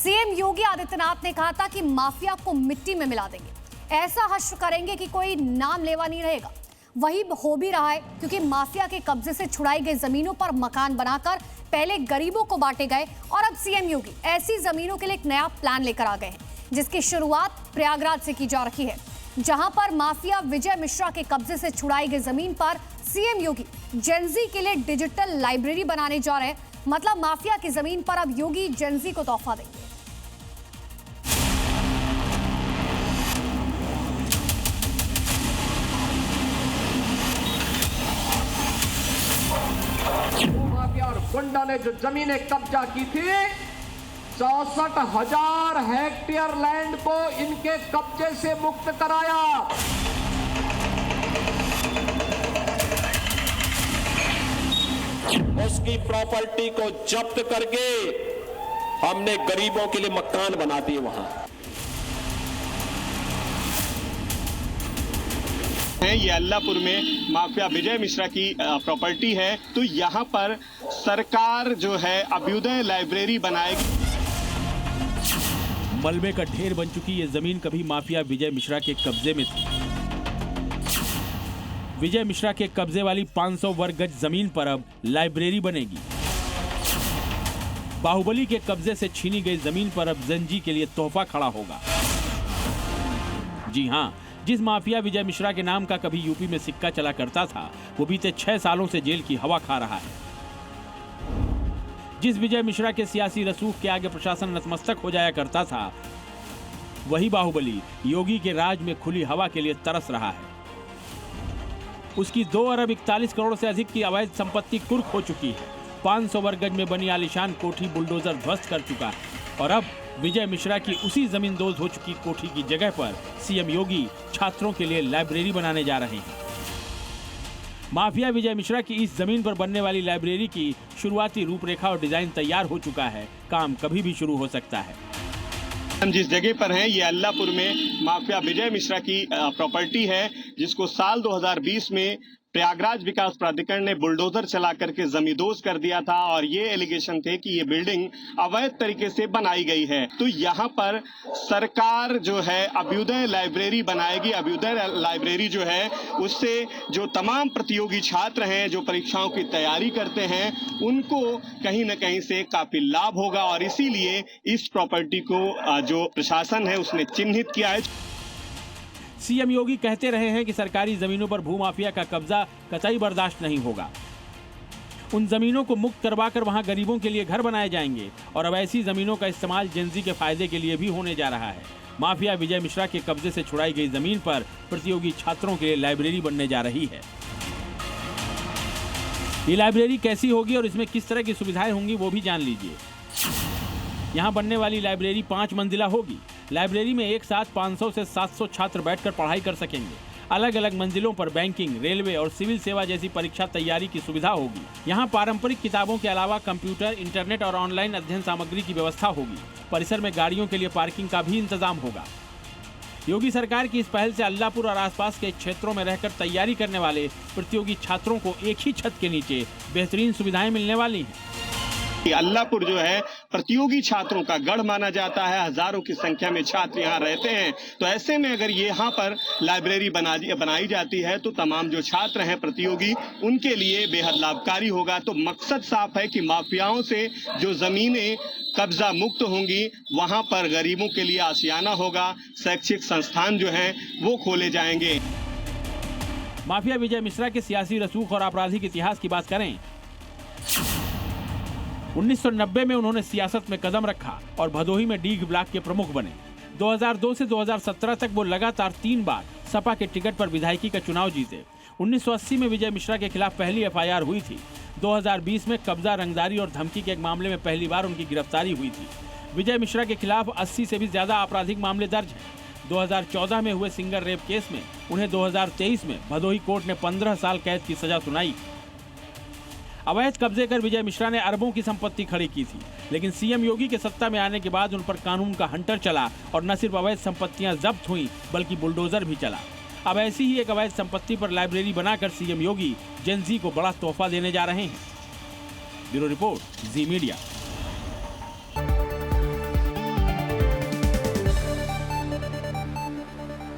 CM Yogi Adityanath ने कहा था कि माफिया को मिट्टी में मिला देंगे, ऐसा हश्र करेंगे कि कोई नाम लेवा नहीं रहेगा। वही हो भी रहा है, क्योंकि माफिया के कब्जे से छुड़ाई गई जमीनों पर मकान बनाकर पहले गरीबों को बांटे गए और अब सीएम योगी ऐसी जमीनों के लिए एक नया प्लान लेकर आ गए हैं, जिसकी शुरुआत प्रयागराज से की जा रही है, जहां पर माफिया विजय मिश्रा के कब्जे से छुड़ाई गई जमीन पर सीएम योगी जेनजी के लिए डिजिटल लाइब्रेरी बनाने जा रहे हैं। मतलब माफिया की जमीन पर अब योगी जेनजी को तोहफा देंगे। माफिया और गुंडा ने जो जमीनें कब्जा की थी, 64,000 हेक्टेयर लैंड को इनके कब्जे से मुक्त कराया। उसकी प्रॉपर्टी को जब्त करके हमने गरीबों के लिए मकान बना दिए। वहां ये अल्लाहपुर में माफिया विजय मिश्रा की प्रॉपर्टी है, तो यहाँ पर सरकार जो है अभ्युदय लाइब्रेरी बनाएगी। मलबे का ढेर बन चुकी ये जमीन कभी माफिया विजय मिश्रा के कब्जे में थी। विजय मिश्रा के कब्जे वाली 500 वर्ग गज जमीन पर अब लाइब्रेरी बनेगी। बाहुबली के कब्जे से छीनी गई जमीन पर अब जेनजी के लिए तोहफा खड़ा होगा। जी हां, जिस माफिया विजय मिश्रा के नाम का कभी यूपी में सिक्का चला करता था, वो बीते 6 सालों से जेल की हवा खा रहा है। जिस विजय मिश्रा के सियासी रसूख के आगे प्रशासन नतमस्तक हो जाया करता था, वही बाहुबली योगी के राज में खुली हवा के लिए तरस रहा है। उसकी 2 अरब 41 करोड़ से अधिक की अवैध संपत्ति कुर्क हो चुकी है। 500 वर्ग गज में बनी आलीशान कोठी बुलडोजर ध्वस्त कर चुका है और अब विजय मिश्रा की उसी जमींदोज हो चुकी कोठी की जगह पर सीएम योगी छात्रों के लिए लाइब्रेरी बनाने जा रहे हैं। माफिया विजय मिश्रा की इस जमीन पर बनने वाली लाइब्रेरी की शुरुआती रूपरेखा और डिजाइन तैयार हो चुका है। काम कभी भी शुरू हो सकता है। हम जिस जगह पर हैं, ये अल्लाहपुर में माफिया विजय मिश्रा की प्रॉपर्टी है, जिसको साल 2020 में प्रयागराज विकास प्राधिकरण ने बुलडोजर चला करके जमींदोज कर दिया था और ये एलिगेशन थे कि ये बिल्डिंग अवैध तरीके से बनाई गई है। तो यहाँ पर सरकार जो है अभ्युदय लाइब्रेरी बनाएगी। अभ्युदय लाइब्रेरी जो है उससे जो तमाम प्रतियोगी छात्र हैं, जो परीक्षाओं की तैयारी करते हैं, उनको कहीं न कहीं से काफी लाभ होगा और इसीलिए इस प्रॉपर्टी को जो प्रशासन है उसने चिन्हित किया है। सीएम योगी कहते रहे हैं कि सरकारी जमीनों पर भूमाफिया का कब्जा कतई बर्दाश्त नहीं होगा। उन जमीनों को मुक्त करवाकर वहां गरीबों के लिए घर बनाए जाएंगे और अब ऐसी जमीनों का इस्तेमाल जेनजी के फायदे के लिए भी होने जा रहा है। माफिया विजय मिश्रा के कब्जे से छुड़ाई गई जमीन पर प्रतियोगी छात्रों के लिए लाइब्रेरी बनने जा रही है। ये लाइब्रेरी कैसी होगी और इसमें किस तरह की सुविधाएं होंगी, वो भी जान लीजिए। यहाँ बनने वाली लाइब्रेरी 5 मंजिला होगी। लाइब्रेरी में एक साथ 500 से 700 छात्र बैठकर पढ़ाई कर सकेंगे। अलग अलग मंजिलों पर बैंकिंग, रेलवे और सिविल सेवा जैसी परीक्षा तैयारी की सुविधा होगी। यहाँ पारंपरिक किताबों के अलावा कंप्यूटर, इंटरनेट और ऑनलाइन अध्ययन सामग्री की व्यवस्था होगी। परिसर में गाड़ियों के लिए पार्किंग का भी इंतजाम होगा। योगी सरकार की इस पहल से अल्लाहपुर और आसपास के क्षेत्रों में रहकर तैयारी करने वाले प्रतियोगी छात्रों को एक ही छत के नीचे बेहतरीन सुविधाएं मिलने वाली हैं। अल्लाहपुर जो है प्रतियोगी छात्रों का गढ़ माना जाता है। हजारों की संख्या में छात्र यहाँ रहते हैं। तो ऐसे में अगर यहाँ पर लाइब्रेरी बनाई जाती है तो तमाम जो छात्र हैं प्रतियोगी, उनके लिए बेहद लाभकारी होगा। तो मकसद साफ है कि माफियाओं से जो जमीनें कब्जा मुक्त होंगी, वहां पर गरीबों के लिए आशियाना होगा। शैक्षिक संस्थान जो हैं वो खोले जाएंगे। माफिया विजय मिश्रा के सियासी रसूख और आपराधिक इतिहास की बात करें, 1990 में उन्होंने सियासत में कदम रखा और भदोही में डीग ब्लॉक के प्रमुख बने। 2002 से 2017 तक वो लगातार 3 बार सपा के टिकट पर विधायकी का चुनाव जीते। 1980 में विजय मिश्रा के खिलाफ पहली एफआईआर हुई थी। 2020 में कब्जा, रंगदारी और धमकी के एक मामले में पहली बार उनकी गिरफ्तारी हुई थी। विजय मिश्रा के खिलाफ 80 से भी ज्यादा आपराधिक मामले दर्ज हैं। 2014 में हुए सिंगर रेप केस में उन्हें 2023 में भदोही कोर्ट ने 15 साल कैद की सजा सुनाई। अवैध कब्जे कर विजय मिश्रा ने अरबों की संपत्ति खड़ी की थी, लेकिन सीएम योगी के सत्ता में आने के बाद उन पर कानून का हंटर चला और न सिर्फ अवैध संपत्तियां जब्त हुई बल्कि बुलडोजर भी चला। अब ऐसी ही एक अवैध संपत्ति पर लाइब्रेरी बनाकर सीएम योगी जेनजी को बड़ा तोहफा देने जा रहे हैं। ब्यूरो रिपोर्ट, जी मीडिया।